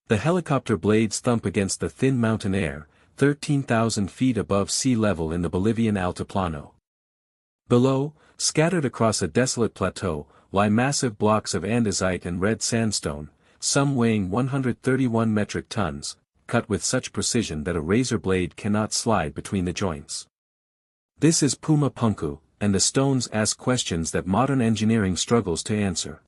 The helicopter blades thump against the thin mountain air, 13,000 feet above sea level in the Bolivian Altiplano. Below, scattered across a desolate plateau, lie massive blocks of andesite and red sandstone, some weighing 131 metric tons, cut with such precision that a razor blade cannot slide between the joints. This is Puma Punku, and the stones ask questions that modern engineering struggles to answer.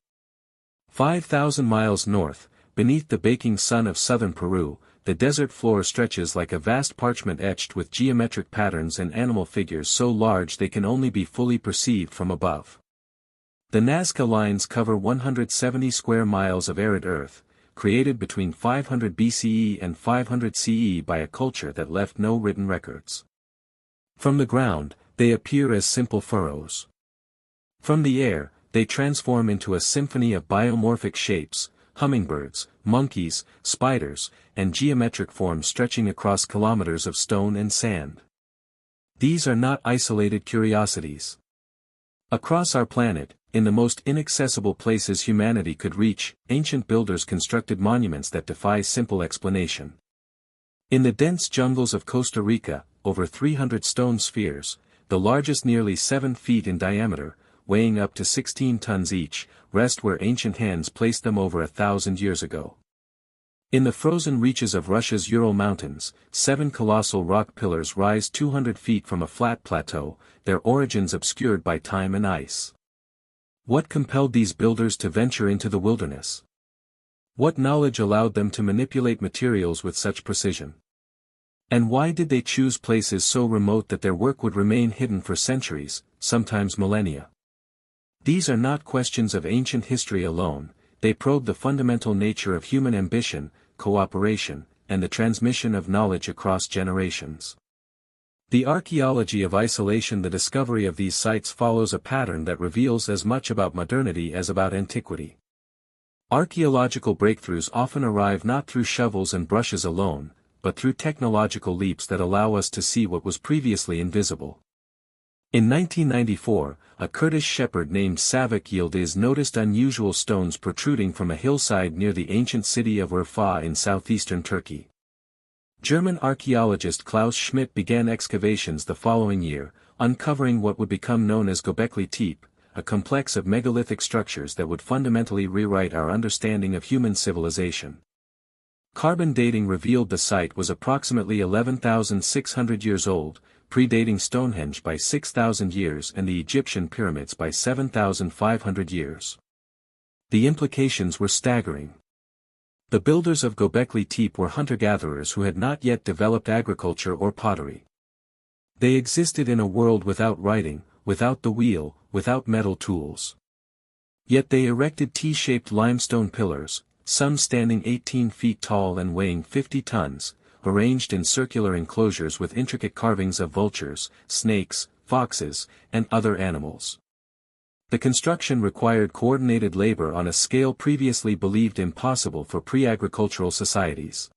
5,000 miles north, beneath the baking sun of southern Peru, the desert floor stretches like a vast parchment etched with geometric patterns and animal figures so large they can only be fully perceived from above. The Nazca lines cover 170 square miles of arid earth, created between 500 BCE and 500 CE by a culture that left no written records. From the ground, they appear as simple furrows. From the air, they transform into a symphony of biomorphic shapes, hummingbirds, monkeys, spiders, and geometric forms stretching across kilometers of stone and sand. These are not isolated curiosities. Across our planet, in the most inaccessible places humanity could reach, ancient builders constructed monuments that defy simple explanation. In the dense jungles of Costa Rica, over 300 stone spheres, the largest nearly 7 feet in diameter, weighing up to 16 tons each, rest where ancient hands placed them over 1,000 years ago. In the frozen reaches of Russia's Ural Mountains, 7 colossal rock pillars rise 200 feet from a flat plateau, their origins obscured by time and ice. What compelled these builders to venture into the wilderness? What knowledge allowed them to manipulate materials with such precision? And why did they choose places so remote that their work would remain hidden for centuries, sometimes millennia? These are not questions of ancient history alone, they probe the fundamental nature of human ambition, cooperation, and the transmission of knowledge across generations. The archaeology of isolation. The discovery of these sites follows a pattern that reveals as much about modernity as about antiquity. Archaeological breakthroughs often arrive not through shovels and brushes alone, but through technological leaps that allow us to see what was previously invisible. In 1994, a Kurdish shepherd named Savak Yildiz noticed unusual stones protruding from a hillside near the ancient city of Urfa in southeastern Turkey. German archaeologist Klaus Schmidt began excavations the following year, uncovering what would become known as Göbekli Tepe, a complex of megalithic structures that would fundamentally rewrite our understanding of human civilization. Carbon dating revealed the site was approximately 11,600 years old, predating Stonehenge by 6,000 years and the Egyptian pyramids by 7,500 years. The implications were staggering. The builders of Göbekli Tepe were hunter-gatherers who had not yet developed agriculture or pottery. They existed in a world without writing, without the wheel, without metal tools. Yet they erected T-shaped limestone pillars, some standing 18 feet tall and weighing 50 tons, arranged in circular enclosures with intricate carvings of vultures, snakes, foxes, and other animals. The construction required coordinated labor on a scale previously believed impossible for pre-agricultural societies.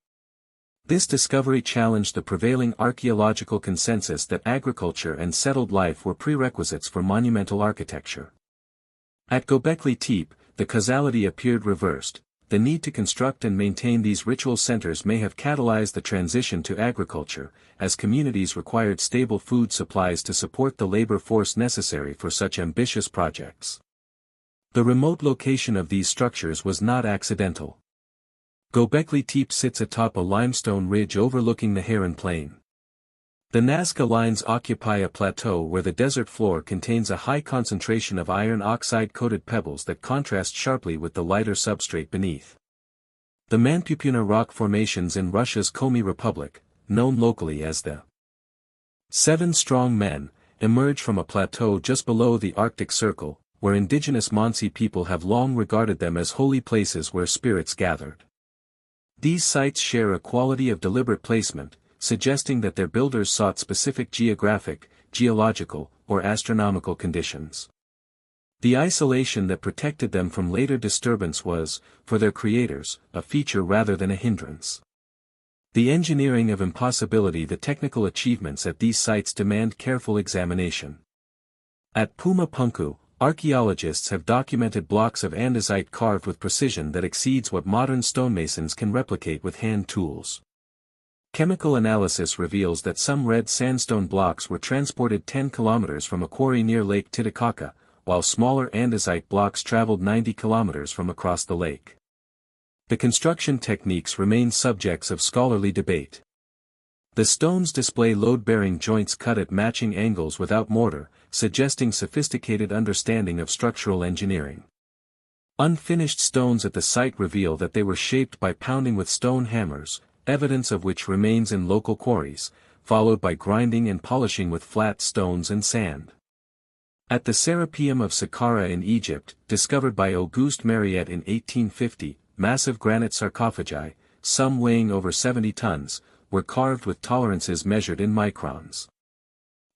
This discovery challenged the prevailing archaeological consensus that agriculture and settled life were prerequisites for monumental architecture. At Göbekli Tepe, the causality appeared reversed. The need to construct and maintain these ritual centers may have catalyzed the transition to agriculture, as communities required stable food supplies to support the labor force necessary for such ambitious projects. The remote location of these structures was not accidental. Göbekli Tepe sits atop a limestone ridge overlooking the Harran Plain. The Nazca lines occupy a plateau where the desert floor contains a high concentration of iron oxide-coated pebbles that contrast sharply with the lighter substrate beneath. The Manpupuna rock formations in Russia's Komi Republic, known locally as the Seven Strong Men, emerge from a plateau just below the Arctic Circle, where indigenous Mansi people have long regarded them as holy places where spirits gathered. These sites share a quality of deliberate placement, suggesting that their builders sought specific geographic, geological, or astronomical conditions. The isolation that protected them from later disturbance was, for their creators, a feature rather than a hindrance. The engineering of impossibility. The technical achievements at these sites demand careful examination. At Puma Punku, Archaeologists have documented blocks of andesite carved with precision that exceeds what modern stonemasons can replicate with hand tools. Chemical analysis reveals that some red sandstone blocks were transported 10 kilometers from a quarry near Lake Titicaca, while smaller andesite blocks traveled 90 kilometers from across the lake. The construction techniques remain subjects of scholarly debate. The stones display load-bearing joints cut at matching angles without mortar, suggesting sophisticated understanding of structural engineering. Unfinished stones at the site reveal that they were shaped by pounding with stone hammers, evidence of which remains in local quarries, followed by grinding and polishing with flat stones and sand. At the Serapeum of Saqqara in Egypt, discovered by Auguste Mariette in 1850, massive granite sarcophagi, some weighing over 70 tons, were carved with tolerances measured in microns.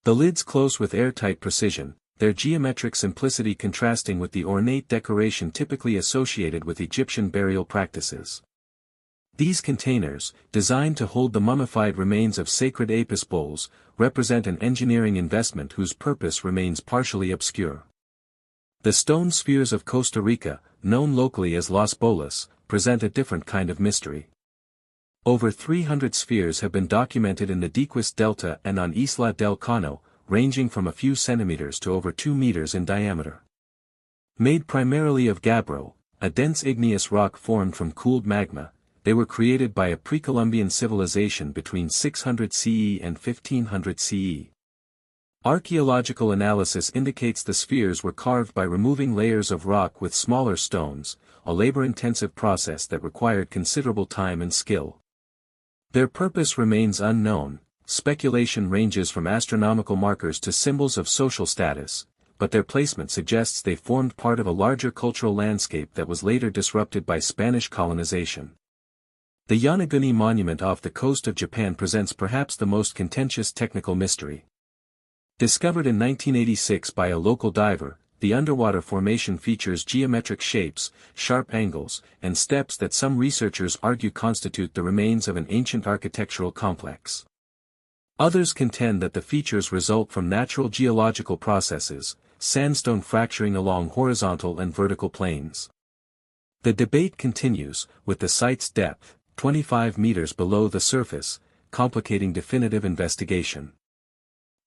The lids close with airtight precision, their geometric simplicity contrasting with the ornate decoration typically associated with Egyptian burial practices. These containers, designed to hold the mummified remains of sacred apis bowls, represent an engineering investment whose purpose remains partially obscure. The stone spheres of Costa Rica, known locally as Las Bolas, present a different kind of mystery. Over 300 spheres have been documented in the Diquis Delta and on Isla del Cano, ranging from a few centimeters to over 2 meters in diameter. Made primarily of gabbro, a dense igneous rock formed from cooled magma, they were created by a pre-Columbian civilization between 600 CE and 1500 CE. Archaeological analysis indicates the spheres were carved by removing layers of rock with smaller stones, a labor-intensive process that required considerable time and skill. Their purpose remains unknown. Speculation ranges from astronomical markers to symbols of social status, but their placement suggests they formed part of a larger cultural landscape that was later disrupted by Spanish colonization. The Yonaguni monument off the coast of Japan presents perhaps the most contentious technical mystery. Discovered in 1986 by a local diver, the underwater formation features geometric shapes, sharp angles, and steps that some researchers argue constitute the remains of an ancient architectural complex. Others contend that the features result from natural geological processes, sandstone fracturing along horizontal and vertical planes. The debate continues, with the site's depth, 25 meters below the surface, complicating definitive investigation.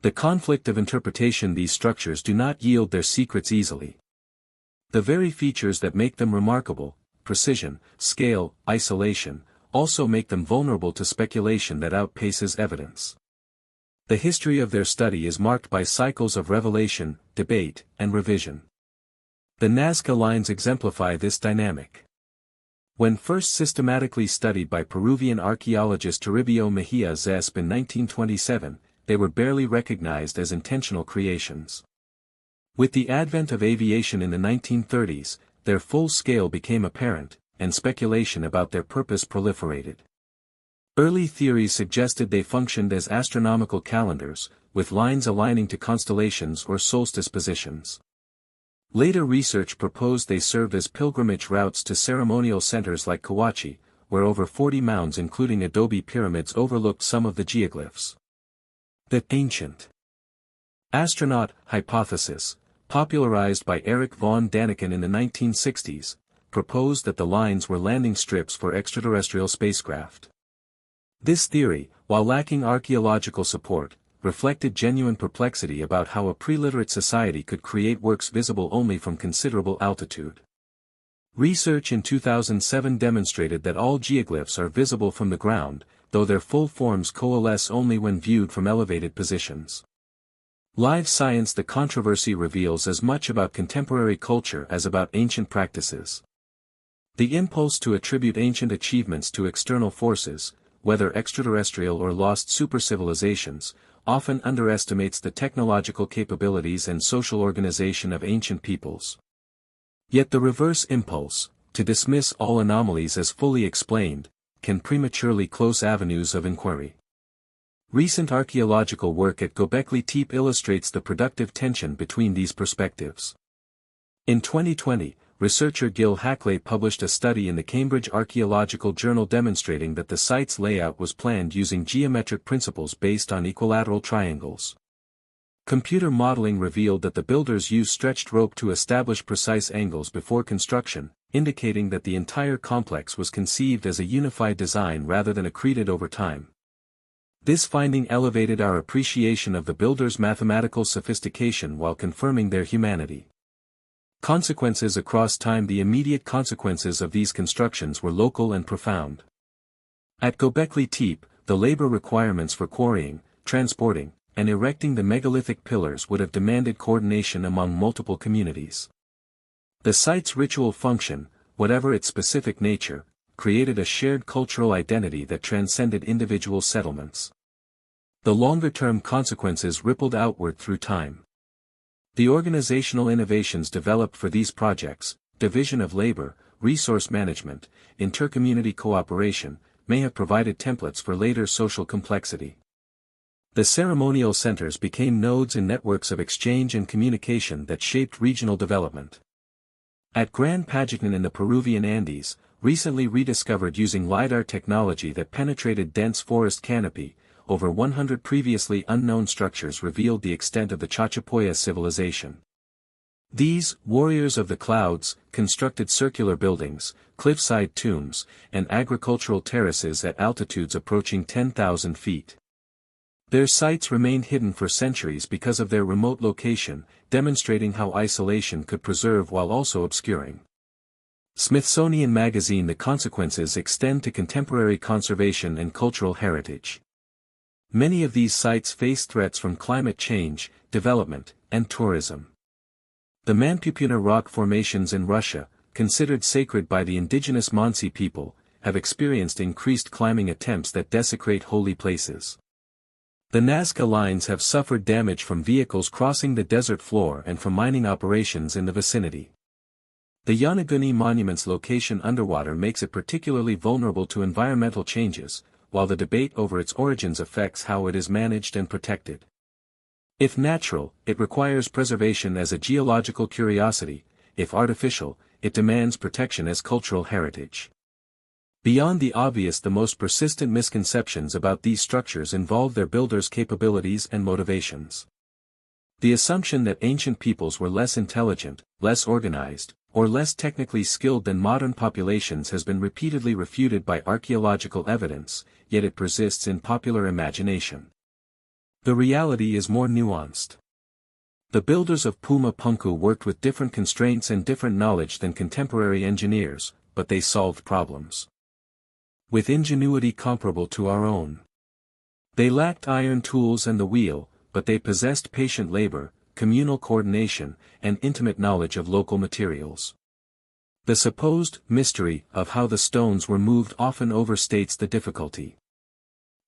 The conflict of interpretation. These structures do not yield their secrets easily. The very features that make them remarkable, precision, scale, isolation, also make them vulnerable to speculation that outpaces evidence. The history of their study is marked by cycles of revelation, debate, and revision. The Nazca lines exemplify this dynamic. When first systematically studied by Peruvian archaeologist Toribio Mejia Zesp in 1927, they were barely recognized as intentional creations. With the advent of aviation in the 1930s, their full scale became apparent, and speculation about their purpose proliferated. Early theories suggested they functioned as astronomical calendars, with lines aligning to constellations or solstice positions. Later research proposed they served as pilgrimage routes to ceremonial centers like Kawachi, where over 40 mounds including adobe pyramids overlooked some of the geoglyphs. The ancient astronaut hypothesis, popularized by Eric von Daniken in the 1960s, proposed that the lines were landing strips for extraterrestrial spacecraft. This theory, while lacking archaeological support, reflected genuine perplexity about how a pre-literate society could create works visible only from considerable altitude. Research in 2007 demonstrated that all geoglyphs are visible from the ground, though their full forms coalesce only when viewed from elevated positions. Live science. The controversy reveals as much about contemporary culture as about ancient practices. The impulse to attribute ancient achievements to external forces, whether extraterrestrial or lost supercivilizations, often underestimates the technological capabilities and social organization of ancient peoples. Yet the reverse impulse, to dismiss all anomalies as fully explained, can prematurely close avenues of inquiry. Recent archaeological work at Göbekli Tepe illustrates the productive tension between these perspectives. In 2020, researcher Gil Hackley published a study in the Cambridge Archaeological Journal demonstrating that the site's layout was planned using geometric principles based on equilateral triangles. Computer modeling revealed that the builders used stretched rope to establish precise angles before construction, indicating that the entire complex was conceived as a unified design rather than accreted over time. This finding elevated our appreciation of the builders' mathematical sophistication while confirming their humanity. Consequences across time. The immediate consequences of these constructions were local and profound. At Göbekli Tepe, the labor requirements for quarrying, transporting, and erecting the megalithic pillars would have demanded coordination among multiple communities. The site's ritual function, whatever its specific nature, created a shared cultural identity that transcended individual settlements. The longer-term consequences rippled outward through time. The organizational innovations developed for these projects, division of labor, resource management, intercommunity cooperation, may have provided templates for later social complexity. The ceremonial centers became nodes in networks of exchange and communication that shaped regional development. At Gran Pajitan in the Peruvian Andes, recently rediscovered using LiDAR technology that penetrated dense forest canopy, over 100 previously unknown structures revealed the extent of the Chachapoya civilization. These, warriors of the clouds, constructed circular buildings, cliffside tombs, and agricultural terraces at altitudes approaching 10,000 feet. Their sites remained hidden for centuries because of their remote location, demonstrating how isolation could preserve while also obscuring. Smithsonian Magazine. The consequences extend to contemporary conservation and cultural heritage. Many of these sites face threats from climate change, development, and tourism. The Manpupuna rock formations in Russia, considered sacred by the indigenous Mansi people, have experienced increased climbing attempts that desecrate holy places. The Nazca lines have suffered damage from vehicles crossing the desert floor and from mining operations in the vicinity. The Yonaguni monument's location underwater makes it particularly vulnerable to environmental changes, while the debate over its origins affects how it is managed and protected. If natural, it requires preservation as a geological curiosity; if artificial, it demands protection as cultural heritage. Beyond the obvious, the most persistent misconceptions about these structures involve their builders' capabilities and motivations. The assumption that ancient peoples were less intelligent, less organized, or less technically skilled than modern populations has been repeatedly refuted by archaeological evidence, yet it persists in popular imagination. The reality is more nuanced. The builders of Puma Punku worked with different constraints and different knowledge than contemporary engineers, but they solved problems with ingenuity comparable to our own. They lacked iron tools and the wheel, but they possessed patient labor, communal coordination, and intimate knowledge of local materials. The supposed mystery of how the stones were moved often overstates the difficulty.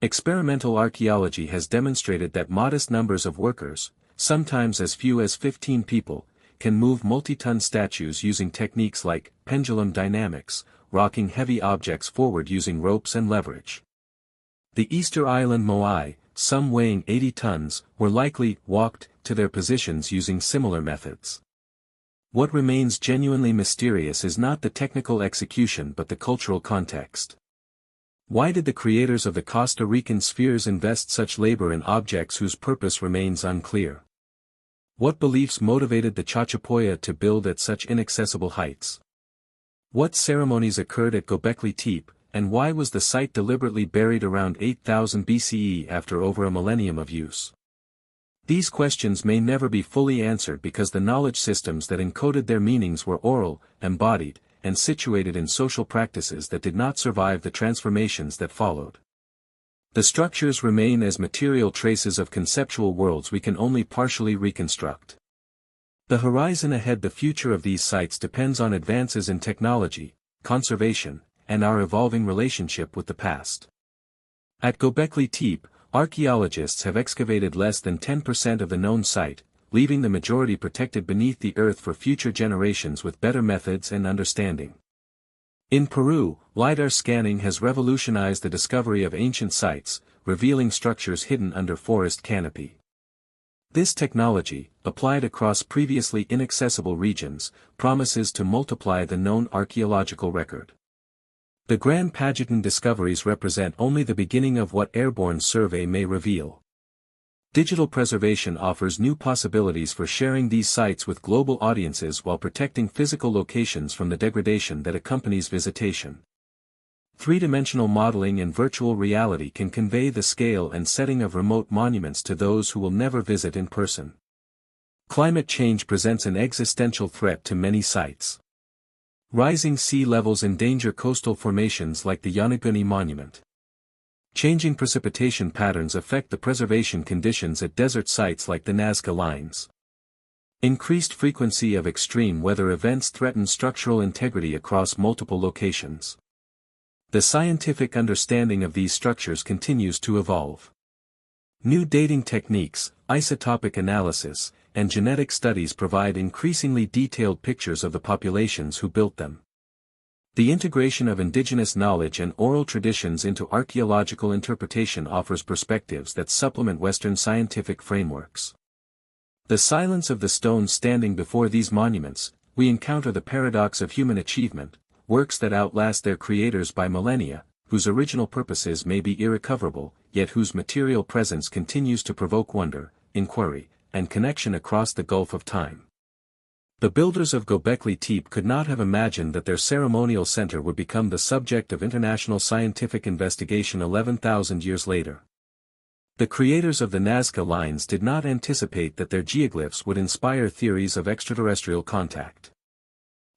Experimental archaeology has demonstrated that modest numbers of workers, sometimes as few as 15 people, can move multi-ton statues using techniques like pendulum dynamics, rocking heavy objects forward using ropes and leverage. The Easter Island moai, some weighing 80 tons, were likely walked to their positions using similar methods. What remains genuinely mysterious is not the technical execution but the cultural context. Why did the creators of the Costa Rican spheres invest such labor in objects whose purpose remains unclear? What beliefs motivated the Chachapoya to build at such inaccessible heights? What ceremonies occurred at Göbekli Tepe, and why was the site deliberately buried around 8000 BCE after over a millennium of use? These questions may never be fully answered because the knowledge systems that encoded their meanings were oral, embodied, and situated in social practices that did not survive the transformations that followed. The structures remain as material traces of conceptual worlds we can only partially reconstruct. The horizon ahead. The future of these sites depends on advances in technology, conservation, and our evolving relationship with the past. At Göbekli Tepe, archaeologists have excavated less than 10% of the known site, leaving the majority protected beneath the earth for future generations with better methods and understanding. In Peru, LiDAR scanning has revolutionized the discovery of ancient sites, revealing structures hidden under forest canopy. This technology, applied across previously inaccessible regions, promises to multiply the known archaeological record. The Gran Pajitan discoveries represent only the beginning of what airborne survey may reveal. Digital preservation offers new possibilities for sharing these sites with global audiences while protecting physical locations from the degradation that accompanies visitation. Three-dimensional modeling and virtual reality can convey the scale and setting of remote monuments to those who will never visit in person. Climate change presents an existential threat to many sites. Rising sea levels endanger coastal formations like the Yonaguni Monument. Changing precipitation patterns affect the preservation conditions at desert sites like the Nazca Lines. Increased frequency of extreme weather events threaten structural integrity across multiple locations. The scientific understanding of these structures continues to evolve. New dating techniques, isotopic analysis, and genetic studies provide increasingly detailed pictures of the populations who built them. The integration of indigenous knowledge and oral traditions into archaeological interpretation offers perspectives that supplement Western scientific frameworks. The silence of the stones standing before these monuments, we encounter the paradox of human achievement, works that outlast their creators by millennia, whose original purposes may be irrecoverable, yet whose material presence continues to provoke wonder, inquiry, and connection across the gulf of time. The builders of Göbekli Tepe could not have imagined that their ceremonial center would become the subject of international scientific investigation 11,000 years later. The creators of the Nazca Lines did not anticipate that their geoglyphs would inspire theories of extraterrestrial contact.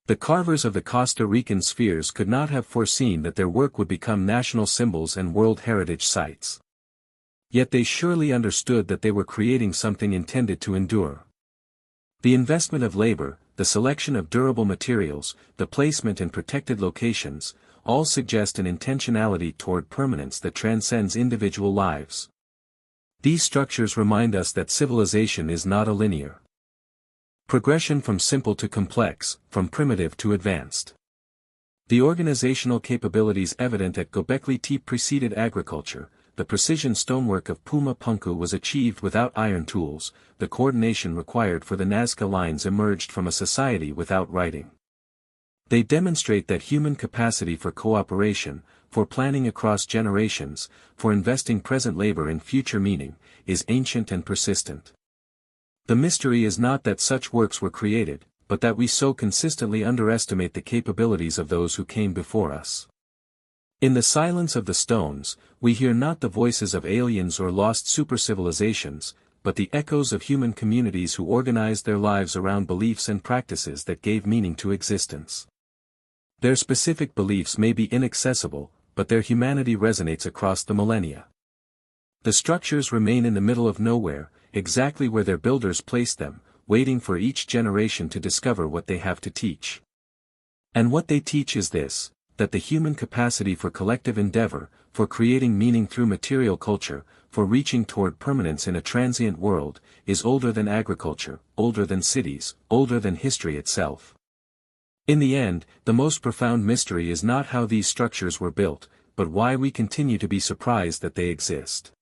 The carvers of the Costa Rican spheres could not have foreseen that their work would become national symbols and World Heritage sites. Yet they surely understood that they were creating something intended to endure. The investment of labor, the selection of durable materials, the placement in protected locations, all suggest an intentionality toward permanence that transcends individual lives. These structures remind us that civilization is not a linear progression from simple to complex, from primitive to advanced. The organizational capabilities evident at Göbekli Tepe preceded agriculture. The precision stonework of Puma Punku was achieved without iron tools, the coordination required for the Nazca Lines emerged from a society without writing. They demonstrate that human capacity for cooperation, for planning across generations, for investing present labor in future meaning, is ancient and persistent. The mystery is not that such works were created, but that we so consistently underestimate the capabilities of those who came before us. In the silence of the stones, we hear not the voices of aliens or lost supercivilizations, but the echoes of human communities who organized their lives around beliefs and practices that gave meaning to existence. Their specific beliefs may be inaccessible, but their humanity resonates across the millennia. The structures remain in the middle of nowhere, exactly where their builders placed them, waiting for each generation to discover what they have to teach. And what they teach is this: that the human capacity for collective endeavor, for creating meaning through material culture, for reaching toward permanence in a transient world, is older than agriculture, older than cities, older than history itself. In the end, the most profound mystery is not how these structures were built, but why we continue to be surprised that they exist.